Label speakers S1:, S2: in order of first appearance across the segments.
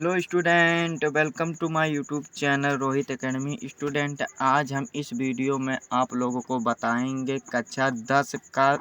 S1: Hello student, welcome to my YouTube channel Rohit academy. Student, आज हम इस वीडियो में आप लोगों को बताएंगे कक्षा 10 का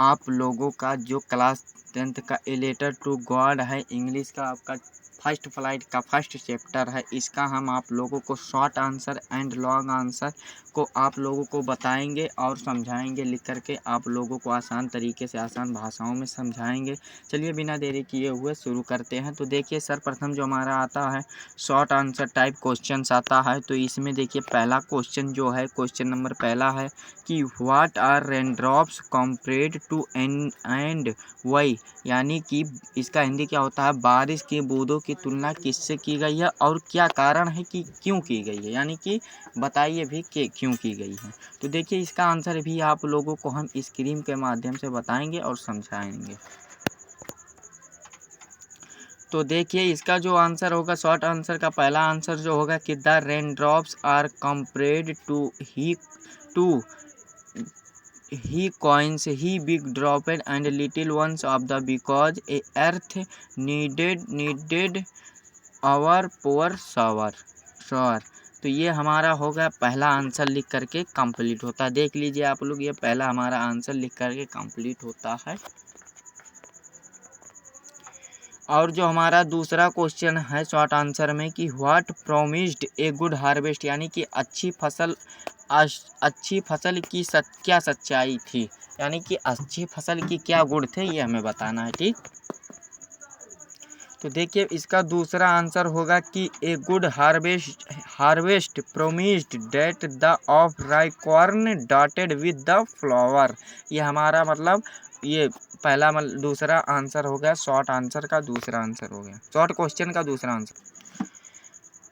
S1: आप लोगों का जो क्लास 10th का ए लेटर टू गॉड है, इंग्लिश का आपका फर्स्ट फ्लाइट का फर्स्ट चैप्टर है। इसका हम आप लोगों को short answer and long answer को आप लोगों को बताएंगे और समझाएंगे, लिख करके आप लोगों को आसान तरीके से आसान भाषाओं में समझाएंगे। चलिए बिना देरी किए हुए शुरू करते हैं। तो देखिए, सर्वप्रथम जो हमारा आता है शॉर्ट आंसर टाइप क्वेश्चन आता है। तो इसमें देखिए पहला क्वेश्चन जो है, क्वेश्चन नंबर पहला है कि what are raindrops compared to and why, यानी कि इसका हिंदी क्या होता है, बारिश की बूंदों की तुलना किससे की गई है और क्या कारण है कि क्यों की गई है, यानी कि बताइए भी कि क्यों की गई है। तो देखिए इसका आंसर भी आप लोगों को हम स्क्रीन के माध्यम से बताएंगे और समझाएंगे। तो देखिए इसका जो आंसर होगा, शॉर्ट आंसर का पहला आंसर जो होगा कि the rain drops are compared to he coins he big dropped and little ones of the because a earth needed our poor shower। तो ये हमारा होगा पहला आंसर, लिख करके कंप्लीट होता है। देख लीजिए आप लोग, ये पहला हमारा आंसर लिख करके कंप्लीट होता है। और जो हमारा दूसरा क्वेश्चन है शॉर्ट आंसर में कि what promised a good harvest, यानी कि अच्छी फसल की क्या सच्चाई थी, यानी कि अच्छी फसल की क्या गुण थे, ये हमें बताना है। ठीक, तो देखिए इसका दूसरा आंसर होगा कि a good harvest promised that the of ripe corn dotted with the flower. ये हमारा मतलब ये पहला दूसरा आंसर हो गया, शॉर्ट आंसर का दूसरा आंसर हो गया, शॉर्ट क्वेश्चन का दूसरा आंसर।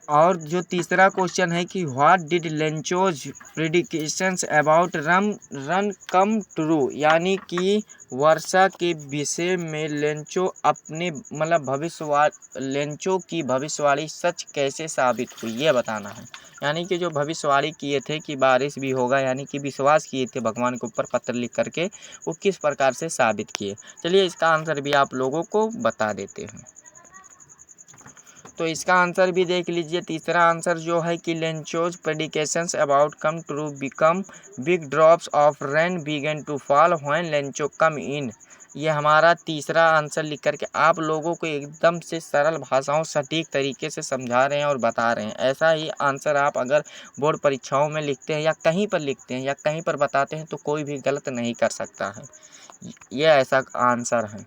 S1: और जो तीसरा क्वेश्चन है कि what did Lencho's predictions about run come true, यानी कि वर्षा के विषय में लेंचो अपने लेंचो की भविष्यवाणी सच कैसे साबित हुई, ये बताना है। यानी कि जो भविष्यवाणी किए थे कि बारिश भी होगा, यानी कि विश्वास किए थे भगवान के ऊपर पत्र लिख करके, वो किस प्रकार से साबित किए। चलिए इसका आंसर भी आप लोगों को बता देते हैं। तो इसका आंसर भी देख लीजिए, तीसरा आंसर जो है कि Lencho's predictions about come true become big drops of rain began to fall when Lencho come in. ये हमारा तीसरा आंसर लिख करके आप लोगों को एकदम से सरल भाषाओं सटीक तरीके से समझा रहे हैं और बता रहे हैं। ऐसा ही आंसर आप अगर बोर्ड परीक्षाओं में लिखते हैं या कहीं पर लिखते हैं या कहीं पर बताते हैं तो कोई भी गलत नहीं कर सकता है। ये ऐसा आंसर है।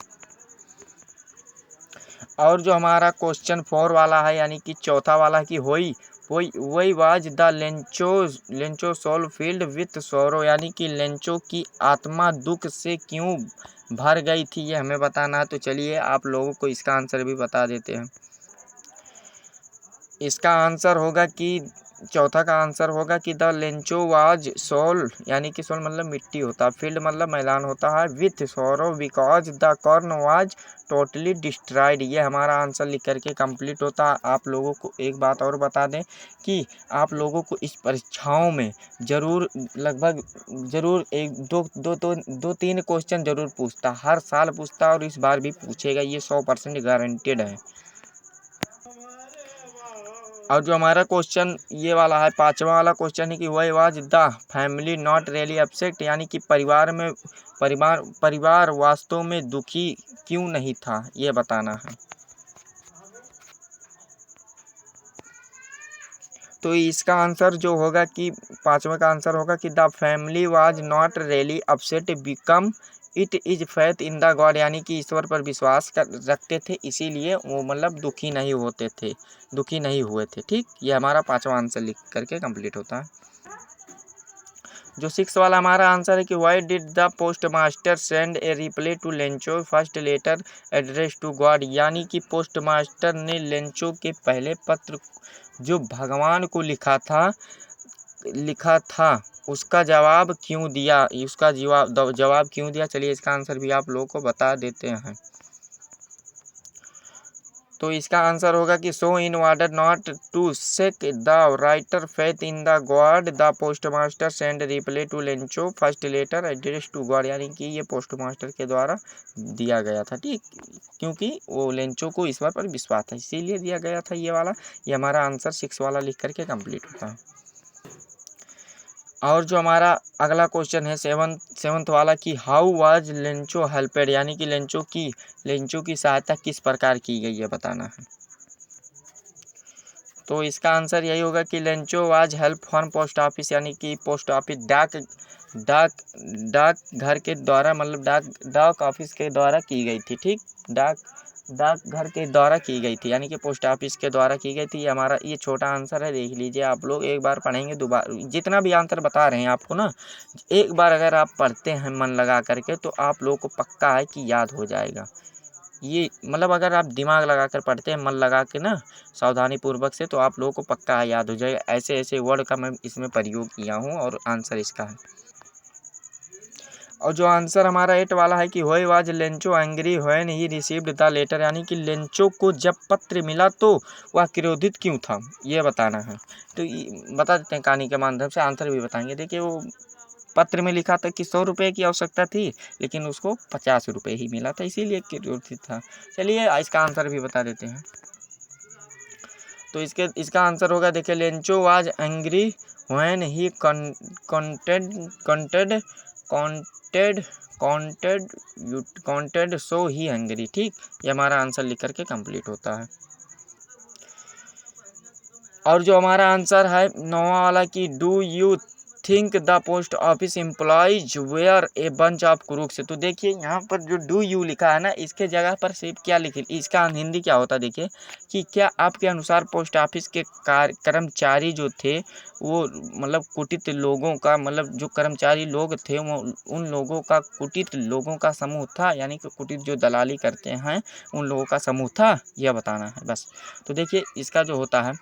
S1: और जो हमारा क्वेश्चन 4 वाला है, यानी कि चौथा वाला कि वही was the Lencho soul filled with sorrow, यानी कि लेंचो की आत्मा दुख से क्यों भर गई थी, ये हमें बताना है। तो चलिए आप लोगों को इसका आंसर भी बता देते हैं। इसका आंसर होगा कि चौथा का आंसर होगा कि द लेंचो वाज सोल, यानी कि सोल मतलब मिट्टी होता है, फील्ड मतलब मैदान होता है, विथ सोरो because the corn was totally destroyed. ये हमारा आंसर लिख करके कंप्लीट होता है। आप लोगों को एक बात और बता दें कि आप लोगों को इस परीक्षाओं में ज़रूर लगभग ज़रूर एक दो तीन क्वेश्चन ज़रूर पूछता, हर साल पूछता और इस बार भी पूछेगा, ये 100% गारंटेड है। और जो हमारा क्वेश्चन ये वाला है, पांचवा वाला क्वेश्चन है कि why was the family not really upset, यानी कि परिवार वास्तव में दुखी क्यों नहीं था, ये बताना है। तो इसका आंसर जो होगा कि पांचवा का आंसर होगा कि the family was not really upset become it is faith in the God, यानी कि ईश्वर पर विश्वास रखते थे, इसीलिए वो मतलब दुखी नहीं हुए थे। ठीक, ये हमारा पांचवा आंसर लिख करके कंप्लीट होता है। जो 6 वाला हमारा आंसर है कि why did the post master send a reply to Lencho first letter address to God, यानी कि पोस्ट मास्टर ने लेंचो के पहले पत्र जो भगवान को लिखा था उसका जवाब क्यों दिया, जवाब क्यों दिया। चलिए इसका आंसर भी आप लोगों को बता देते हैं। तो इसका आंसर होगा कि so in order not to shake the writer faith in the God the post master send reply to Lencho first letter address to God, यानी कि ये पोस्ट मास्टर के द्वारा दिया गया था, ठीक, क्योंकि वो लेंचो को ईश्वर पर विश्वास था इसीलिए दिया गया था ये वाला। ये हमारा आंसर 6 वाला लिख करके कंप्लीट होता है। और जो हमारा अगला क्वेश्चन है सेवंथ वाला कि हाउ वाज लेंचो हेल्पेड, यानी कि लेंचो की सहायता किस प्रकार की गई है बताना है। तो इसका आंसर यही होगा कि Lencho was help from post office, यानी कि पोस्ट ऑफिस डाक घर के द्वारा, मतलब डाक ऑफिस के द्वारा की गई थी, ठीक, डाक घर के द्वारा की गई थी, यानी कि पोस्ट ऑफिस के द्वारा की गई थी। हमारा ये छोटा आंसर है, देख लीजिए आप लोग, एक बार पढ़ेंगे दोबारा जितना भी आंसर बता रहे हैं आपको ना, एक बार अगर आप पढ़ते हैं मन लगा करके तो आप लोगों को पक्का है कि याद हो जाएगा। ये मतलब अगर आप दिमाग लगा कर पढ़ते हैं मन लगा के ना सावधानी पूर्वक से, तो आप लोगों को पक्का याद हो जाएगा। ऐसे ऐसे वर्ड का मैं इसमें प्रयोग किया हूँ और आंसर इसका है। और जो आंसर हमारा 8 वाला है कि why was Lencho angry when he received the letter, यानी कि लेंचो को जब पत्र मिला तो वह क्रोधित क्यों था, ये बताना है। तो बता देते हैं कहानी के माध्यम से, आंसर भी बताएंगे। देखिए वो पत्र में लिखा था कि 100 रुपये की आवश्यकता थी, लेकिन उसको 50 रुपये ही मिला था, इसीलिए क्रोधित था। चलिए इसका आंसर भी बता देते हैं। तो इसका आंसर होगा, देखिए Lencho was angry when he counted so he hungry, ठीक, ये हमारा आंसर लिख करके कंप्लीट होता है। और जो हमारा आंसर है 9वां वाला कि do you think the post office employees were a bunch of crooks, तो देखिए यहाँ पर जो डू यू लिखा है ना, इसके जगह पर सिर्फ क्या लिखे, इसका हिंदी क्या होता है, देखिए कि क्या आपके अनुसार पोस्ट ऑफिस के कर्मचारी जो थे वो मतलब कुटित लोगों का, मतलब जो कर्मचारी लोग थे वो उन लोगों का कुटित लोगों का समूह था, यानी कि कुटित जो दलाली करते हैं उन लोगों का समूह था, यह बताना है बस। तो देखिए इसका जो होता है,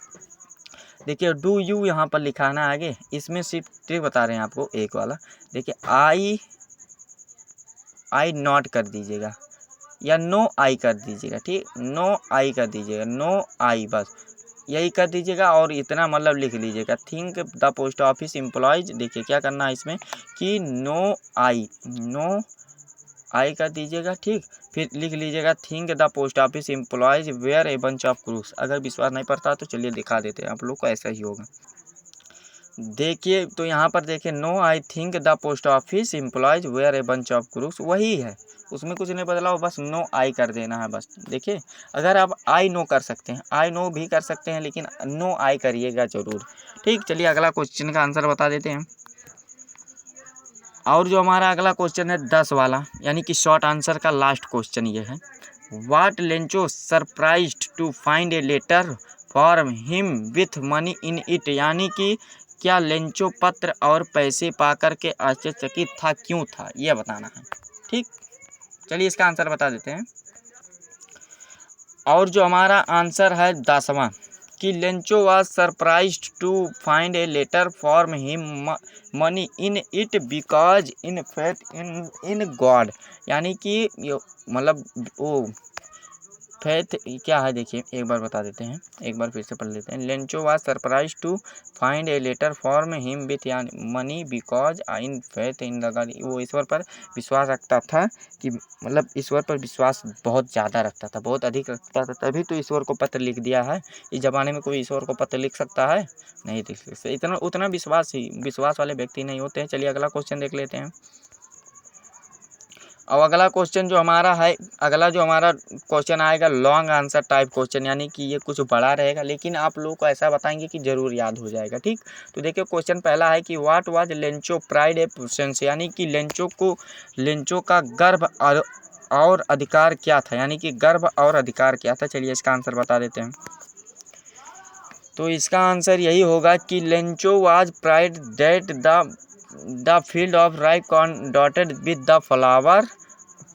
S1: देखिए डू यू यहाँ पर लिखा है ना आगे, इसमें सिर्फ ट्रिक बता रहे हैं आपको एक वाला। देखिए आई नॉट कर दीजिएगा या नो आई कर दीजिएगा, ठीक, नो आई कर दीजिएगा, नो आई, बस यही कर दीजिएगा। और इतना मतलब लिख लीजिएगा think the post office employees, देखिए क्या करना है इसमें कि नो आई कर दीजिएगा, ठीक, फिर लिख लीजिएगा think the post office employees were a bunch of crooks. अगर विश्वास नहीं पड़ता तो चलिए दिखा देते हैं आप लोग को, ऐसा ही होगा। देखिए तो यहाँ पर देखिए no I think the post office employees were a bunch of crooks, वही है, उसमें कुछ नहीं बदला, बस नो आई कर देना है बस। देखिए अगर आप आई नो कर सकते हैं, आई नो भी कर सकते हैं, लेकिन नो आई करिएगा जरूर, ठीक। चलिए अगला क्वेश्चन का आंसर बता देते हैं। और जो हमारा अगला क्वेश्चन है 10 वाला, यानी कि शॉर्ट आंसर का लास्ट क्वेश्चन ये है, what Lencho surprised to find a letter for him with money in it, यानी कि क्या लेंचो पत्र और पैसे पाकर के आश्चर्यचकित था, क्यों था, यह बताना है, ठीक। चलिए इसका आंसर बता देते हैं। और जो हमारा आंसर है 10वां कि Lencho was surprised to find a letter for him money in it because in faith in God, यानी कि मतलब वो फेथ क्या है, देखिए एक बार बता देते हैं, एक बार फिर से पढ़ लेते हैं। Lencho was surprise to find a letter for him with money because in faith in the God, वो ईश्वर पर विश्वास रखता था, कि मतलब ईश्वर पर विश्वास बहुत ज़्यादा रखता था, बहुत अधिक रखता था, तभी तो ईश्वर को पत्र लिख दिया है। इस ज़माने में कोई ईश्वर को पत्र लिख सकता है, नहीं लिख सकता, इतना उतना विश्वास वाले व्यक्ति नहीं होते हैं। चलिए अगला क्वेश्चन देख लेते हैं। और अगला क्वेश्चन जो हमारा है, अगला जो हमारा क्वेश्चन आएगा लॉन्ग आंसर टाइप क्वेश्चन, यानी कि ये कुछ बड़ा रहेगा, लेकिन आप लोगों को ऐसा बताएंगे कि जरूर याद हो जाएगा, ठीक। तो देखिए क्वेश्चन पहला है कि व्हाट वाज लेंचो प्राइड ए पोसेंस, यानी कि लेंचो का गर्व और अधिकार क्या था, यानी कि गर्व और अधिकार क्या था। चलिए इसका आंसर बता देते हैं। तो इसका आंसर यही होगा कि Lencho was pride that the field of ripe dotted with the flower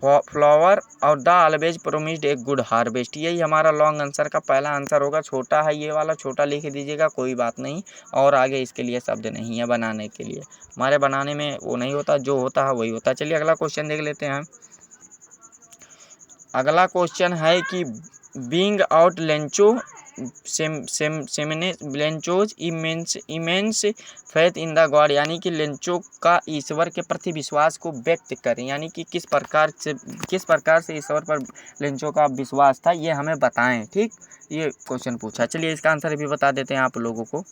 S1: और the always promised a good harvest, यही हमारा लॉन्ग आंसर का पहला आंसर होगा। छोटा है ये वाला, छोटा लिख दीजिएगा, कोई बात नहीं, और आगे इसके लिए शब्द नहीं है बनाने के लिए, हमारे बनाने में वो नहीं होता, जो होता है वही होता है। चलिए अगला क्वेश्चन देख लेते हैं। अगला क्वेश्चन है कि being out Lencho Lencho's immense faith in the God, यानी कि लेंचो का ईश्वर के प्रति विश्वास को व्यक्त करें, यानी कि किस प्रकार से ईश्वर पर लेंचो का विश्वास था ये हमें बताएं। ठीक, ये क्वेश्चन पूछा। चलिए इसका आंसर भी बता देते हैं आप लोगों को।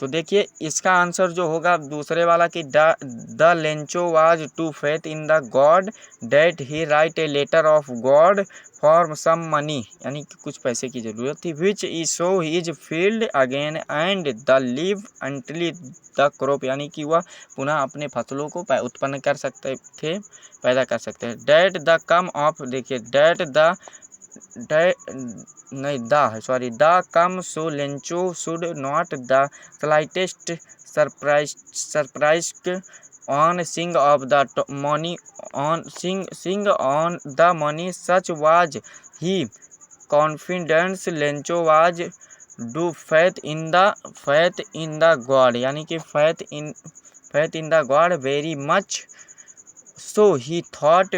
S1: तो देखिए इसका आंसर जो होगा दूसरे वाला कि the Lencho was too faith in the God that he write a letter of God for some money, यानी कि कुछ पैसे की जरूरत थी, which he sow is field again and the live until the crop, यानी कि वह पुनः अपने फसलों को उत्पन्न कर सकते थे, पैदा कर सकते हैं। डेट द कम ऑफ, देखिए डेट द नहीं द है, sorry, the come so Lencho should not the slightest surprise on seeing of the money on seeing on the money such was he confidence Lencho was do faith in the God, यानी कि faith in the God very much so he thought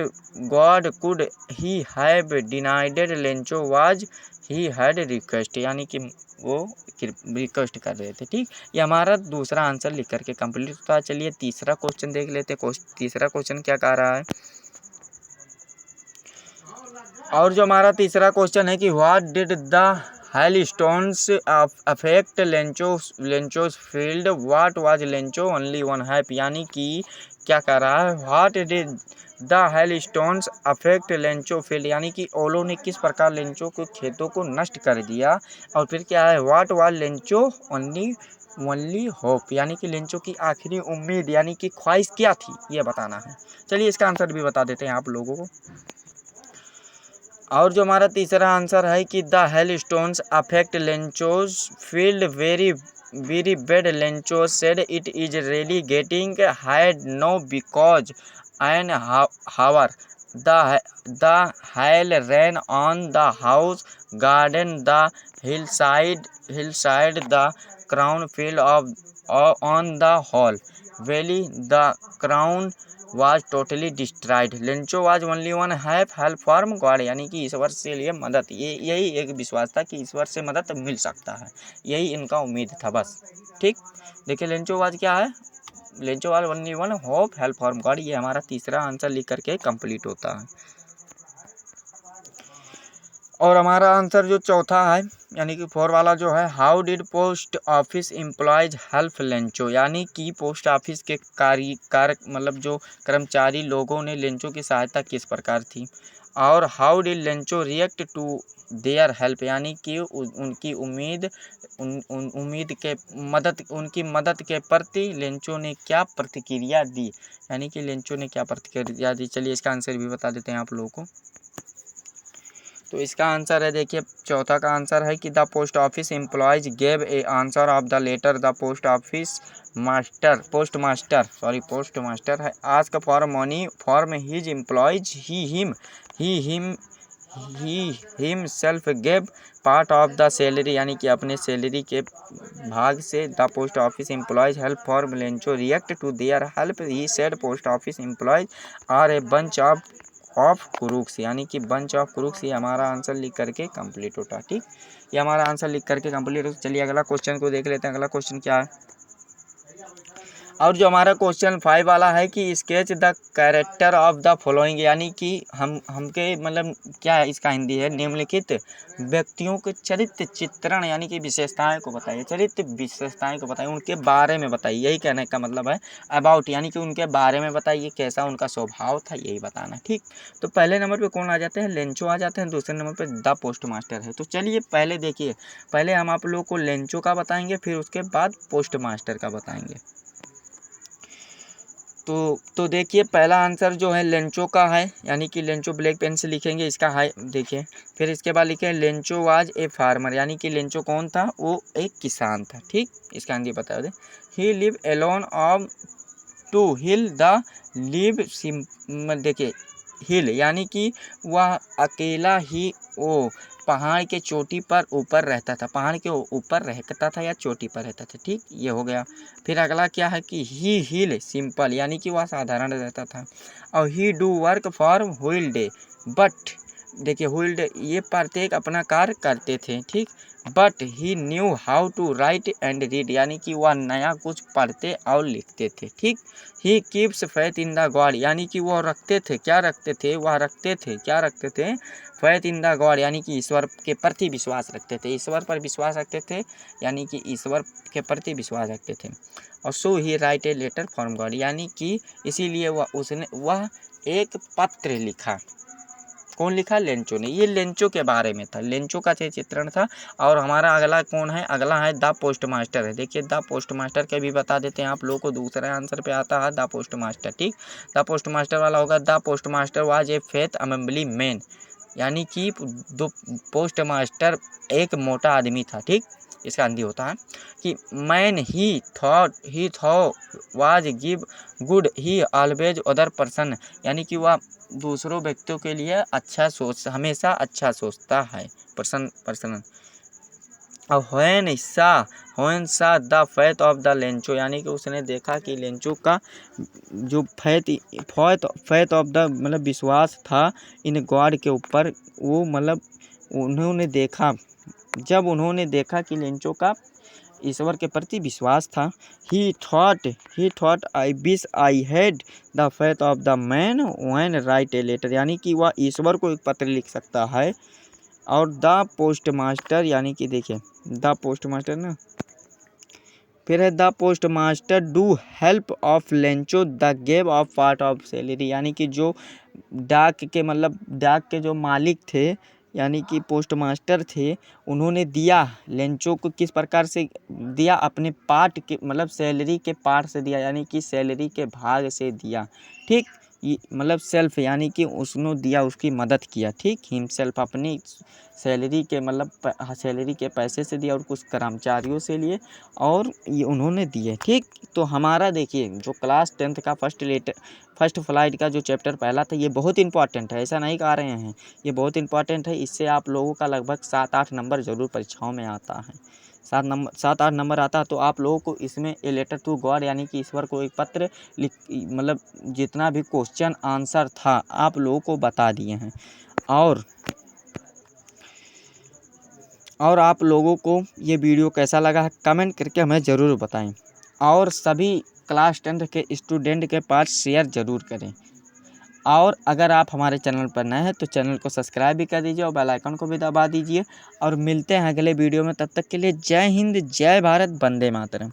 S1: God could he have denied Lencho was he had request, यानी कि वो request कर रहे थे। ठीक, ये हमारा दूसरा आंसर लिख करके कंप्लीट होता है। चलिए तीसरा क्वेश्चन देख लेते हैं। तीसरा क्वेश्चन क्या कह रहा है, और जो हमारा तीसरा क्वेश्चन है कि what did the hailstones affect Lencho's field, what was Lencho only one hope, यानी कि क्या कर रहा है, what did the hailstones affect Lencho field, यानी कि ओलो ने किस प्रकार लेंचो के खेतों को नष्ट कर दिया। और फिर क्या है, what was Lencho only hope, यानी कि लेंचो की आखिरी उम्मीद यानी कि ख्वाहिश क्या थी ये बताना है। चलिए इसका आंसर भी बता देते हैं आप लोगों को। और जो हमारा तीसरा आंसर है कि the hailstones affect Lencho's field very bad, Lencho's said it is really getting hide no because and hour the hail rain on the house garden the hillside the crown field of on the hall valley the crown was totally destroyed, Lencho was only one help from God, यानी कि ईश्वर से लिए मदद, यही एक विश्वास था कि ईश्वर से मदद मिल सकता है, यही इनका उम्मीद था बस। ठीक, देखिए लेंचो was क्या है, Lencho was only one hope help from God, ये हमारा तीसरा आंसर लिख करके कंप्लीट होता है। और हमारा आंसर जो चौथा है यानी कि 4 वाला जो है, how did post office employees help Lencho, यानी कि पोस्ट ऑफिस के कार्य मतलब जो कर्मचारी लोगों ने लेंचो की सहायता किस प्रकार थी। और how did Lencho react to their help, यानी कि उनकी उनकी मदद के प्रति लेंचो ने क्या प्रतिक्रिया दी, यानी कि लेंचो ने क्या प्रतिक्रिया दी। चलिए इसका आंसर भी बता देते हैं आप लोगों को। तो इसका आंसर है, देखिए चौथा का आंसर है कि the post office employees gave a answer of the letter the post master है ask for money from his employees he himself gave part of the salary, यानी कि अपने सैलरी के भाग से the post office employees help for Lencho react to their help he said post office employees are a bunch of crooks, यानी कि bunch of crooks, ये हमारा आंसर लिख करके कंप्लीट होता है। ठीक, ये हमारा आंसर लिख करके कंप्लीट होता। चलिए अगला क्वेश्चन को देख लेते हैं। अगला क्वेश्चन क्या है, और जो हमारा क्वेश्चन 5 वाला है कि sketch the character of the following, यानी कि हमके मतलब क्या है, इसका हिंदी है निम्नलिखित व्यक्तियों के चरित्र चित्रण यानी कि विशेषताएं को बताइए, चरित्र विशेषताएं को बताइए, उनके बारे में बताइए, यही कहने का मतलब है अबाउट, यानी कि उनके बारे में बताइए, कैसा उनका स्वभाव था, यही बताना। ठीक, तो पहले नंबर पे कौन आ जाते हैं, लेंचो आ जाते हैं, दूसरे नंबर पे द पोस्ट मास्टर है। तो चलिए पहले देखिए, पहले हम आप लोग को लेंचो का बताएंगे, फिर उसके बाद पोस्ट मास्टर का बताएंगे। तो देखिए पहला आंसर जो है लेंचो का है, यानी कि लेंचो ब्लैक पेन से लिखेंगे, इसका है देखिए। फिर इसके बाद लिखे लेंचो वाज ए फार्मर, यानी कि लेंचो कौन था, वो एक किसान था। ठीक, इसका हिंदी बता दें, he live alone of to hill the live देखिए हिल, यानी कि वह अकेला ही वो पहाड़ के चोटी पर ऊपर रहता था, पहाड़ के ऊपर रहता था या चोटी पर रहता था। ठीक, ये हो गया। फिर अगला क्या है कि ही हिल सिंपल, यानी कि वह साधारण रहता था। और he do work for whole day देखिए हुइल्ड ये प्रत्येक अपना कार्य करते थे, ठीक। But he knew how to write and read, यानी कि वह नया कुछ पढ़ते और लिखते थे, ठीक। He keeps faith in the God, यानी कि वो रखते थे, क्या रखते थे, वह रखते थे, क्या रखते थे, फैथ इन द गॉड, यानी कि ईश्वर के प्रति विश्वास रखते थे, ईश्वर पर विश्वास रखते थे, यानी कि ईश्वर के प्रति विश्वास रखते थे। और so he write a letter from God, यानी कि इसीलिए वह एक पत्र लिखा। कौन लिखा? लेंचो ने। ये लेंचो के बारे में था, लेंचो का चित्रण था। और हमारा अगला कौन है? अगला है द पोस्ट मास्टर है। देखिए द पोस्ट मास्टर के भी बता देते हैं आप लोगों को, दूसरे आंसर पे आता है द पोस्ट मास्टर, ठीक। द पोस्ट मास्टर वाला होगा the post master was a faith assembly man, यानी कि दो पोस्ट मास्टर एक मोटा आदमी था, ठीक। इसका हिंदी होता है कि man he thought was give good he always other person, यानी कि वह दूसरों व्यक्तियों के लिए अच्छा हमेशा अच्छा सोचता है, पर्सन। और व्हेन सा the faith of the Lencho, यानी कि उसने देखा कि लेंचो का जो फेथ ऑफ द मतलब विश्वास था इन गॉड के ऊपर, वो मतलब जब उन्होंने देखा कि लेंचो का ईश्वर के प्रति विश्वास था, he thought I wish I had the faith of the man when write a letter, यानी कि वह ईश्वर को एक पत्र लिख सकता है। और द पोस्ट मास्टर, यानी कि देखिए द पोस्ट मास्टर ना, फिर है the post master do help of Lencho the gave of part of salary, यानी कि जो डाक के जो मालिक थे, यानी कि पोस्ट मास्टर थे, उन्होंने दिया लेंचो को, किस प्रकार से दिया? अपने पार्ट के सैलरी के पार्ट से दिया, यानी कि सैलरी के भाग से दिया, ठीक। सेल्फ, यानी कि उसने दिया, उसकी मदद किया, ठीक। हिमसेल्फ अपनी सैलरी के पैसे से दिया और कुछ कर्मचारियों से लिए और ये उन्होंने दिए, ठीक। तो हमारा देखिए जो क्लास 10th का फर्स्ट फ्लाइट का जो चैप्टर पहला था, ये बहुत इंपॉर्टेंट है, ऐसा नहीं कह रहे हैं, ये बहुत इंपॉर्टेंट है। इससे आप लोगों का लगभग 7-8 नंबर ज़रूर परीक्षाओं में आता है, 7-8 नंबर आता है। तो आप लोगों को इसमें ए लेटर टू गॉड, यानी कि ईश्वर को एक पत्र जितना भी क्वेश्चन आंसर था आप लोगों को बता दिए हैं। और आप लोगों को ये वीडियो कैसा लगा है कमेंट करके हमें ज़रूर बताएं। और सभी क्लास 10th के स्टूडेंट के पास शेयर ज़रूर करें। और अगर आप हमारे चैनल पर नए हैं तो चैनल को सब्सक्राइब भी कर दीजिए और बेल आइकन को भी दबा दीजिए। और मिलते हैं अगले वीडियो में, तब तक के लिए जय हिंद, जय भारत, वंदे मातरम।